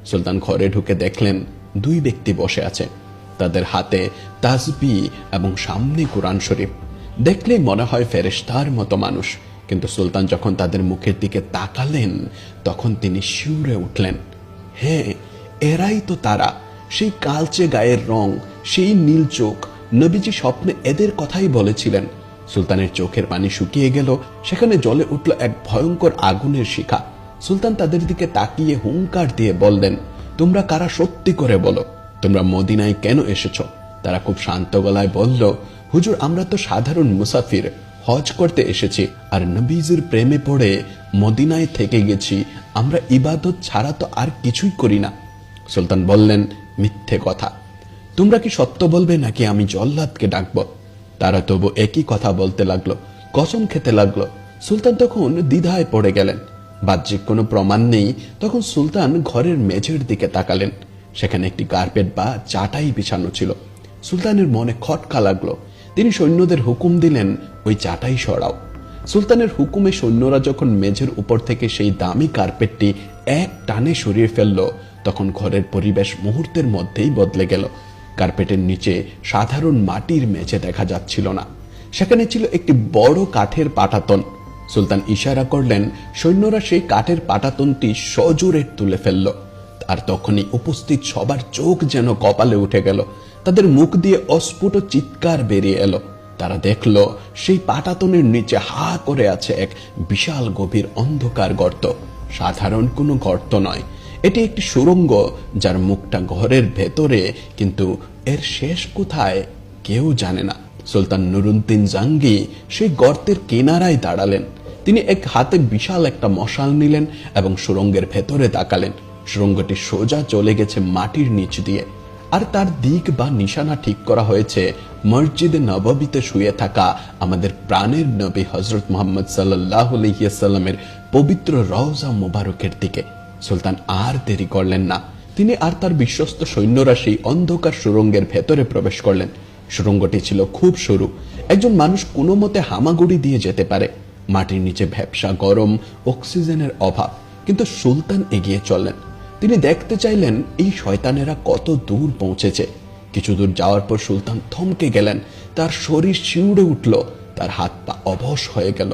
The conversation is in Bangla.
সুলতান ঘরে ঢুকে দেখলেন দুই ব্যক্তি বসে আছে, তাদের হাতে তাসবিহ এবং সামনে কুরআন শরীফ। দেখলে মনে হয় ফেরেশতার মতো মানুষ, কিন্তু সুলতান যখন তাদের মুখের দিকে তাকালেন তখন তিনি শিউরে উঠলেন। হ্যাঁ, এরাই তো তারা, সেই কালচে গায়ের রং, সেই নীল চোখ। নবীজি স্বপ্নে এদের কথাই বলেছিলেন। সুলতানের চোখের পানি শুকিয়ে গেল। সেখানে জ্বলে উঠল এক ভয়ঙ্কর আগুনের শিখা। সুলতান তাদের দিকে তাকিয়ে হুঙ্কার দিয়ে বললেন, তোমরা কারা, সত্যি করে বলো, তোমরা মদিনায় কেন এসেছো? তারা খুব শান্ত গলায় বলল, হুজুর, আমরা তো সাধারণ মুসাফির, হজ করতে এসেছি, আর নবীজির প্রেমে পড়ে মদিনায় থেকে গেছি। আমরা ইবাদত ছাড়া তো আর কিছুই করি না। সুলতান বললেন, মিথ্যে কথা, তোমরা কি সত্য বলবে নাকি আমি জল্লাদকে ডাকবো? তারা তবু একই কথা বলতে লাগলো, কসম খেতে লাগলো। সুলতান তখন দ্বিধায় পড়ে গেলেন। বাহ্যিক কোনো প্রমাণ নেই। তখন সুলতান ঘরের মেঝের দিকে তাকালেন। সেখানে একটি কার্পেট বা চাটাই বিছানো ছিল। সুলতানের মনে খটকা লাগলো। তিনি সৈন্যদের হুকুম দিলেন, ওই চাটাই সরাও। সুলতানের হুকুমে সৈন্যরা যখন মেঝের উপর থেকে সেই দামি কার্পেটটি এক টানে সরিয়ে ফেলল, তখন ঘরের পরিবেশ মুহূর্তের মধ্যেই বদলে গেল। কার্পেটের নিচে সাধারণ মাটির মেঝে দেখা যাচ্ছিল না, সেখানে ছিল একটি বড় কাঠের পাটাতন। সুলতান ইশারা করলেন, সৈন্যরা সেই কাঠের পাটাতনটি সজোরে তুলে ফেলল। আর তখনই উপস্থিত সবার চোখ যেন কপালে উঠে গেল। তাদের মুখ দিয়ে অস্ফুট চিৎকার বেরিয়ে এলো। তারা দেখল সেই পাটাতনের নিচে হা করে আছে এক বিশাল গভীর অন্ধকার গর্ত। সাধারণ কোনো গর্ত নয়, এটি একটি সুড়ঙ্গ, যার মুখটা ঘরের ভেতরে, কিন্তু এর শেষ কোথায় কেউ জানে না। সুলতান নুরুদ্দিন জাঙ্গি সেই গর্তের কিনারায় দাঁড়ালেন। তিনি এক হাতে বিশাল একটা মশাল নিলেন এবং সুড়ঙ্গের ভেতরে তাকালেন। সুড়ঙ্গটি সোজা চলে গেছে মাটির নিচ দিয়ে, আর তার দিক বা নিশানা ঠিক করা হয়েছে মসজিদে নববীতে শুয়ে থাকা আমাদের প্রাণের নবী হযরত মুহাম্মদ সাল্লাল্লাহু আলাইহি ওয়াসাল্লামের পবিত্র রওজা মোবারকের দিকে। সুলতান আর দেরি করলেন না। তিনি আর তার বিশ্বস্ত সৈন্যরা সেই অন্ধকার সুড়ঙ্গের ভেতরে প্রবেশ করলেন। সুড়ঙ্গটি ছিল খুব সরু, একজন মানুষ কোনো মতে হামাগুড়ি দিয়ে যেতে পারে। মাটির নিচে ভ্যাপসা গরম, অক্সিজেনের অভাব, কিন্তু সুলতান এগিয়ে চললেন। তিনি দেখতে চাইলেন এই শয়তানেরা কত দূর পৌঁছেছে। কিছু দূর যাওয়ার পর সুলতান থমকে গেলেন। তার শরীর শিউরে উঠল, তার হাত পা অবশ হয়ে গেল।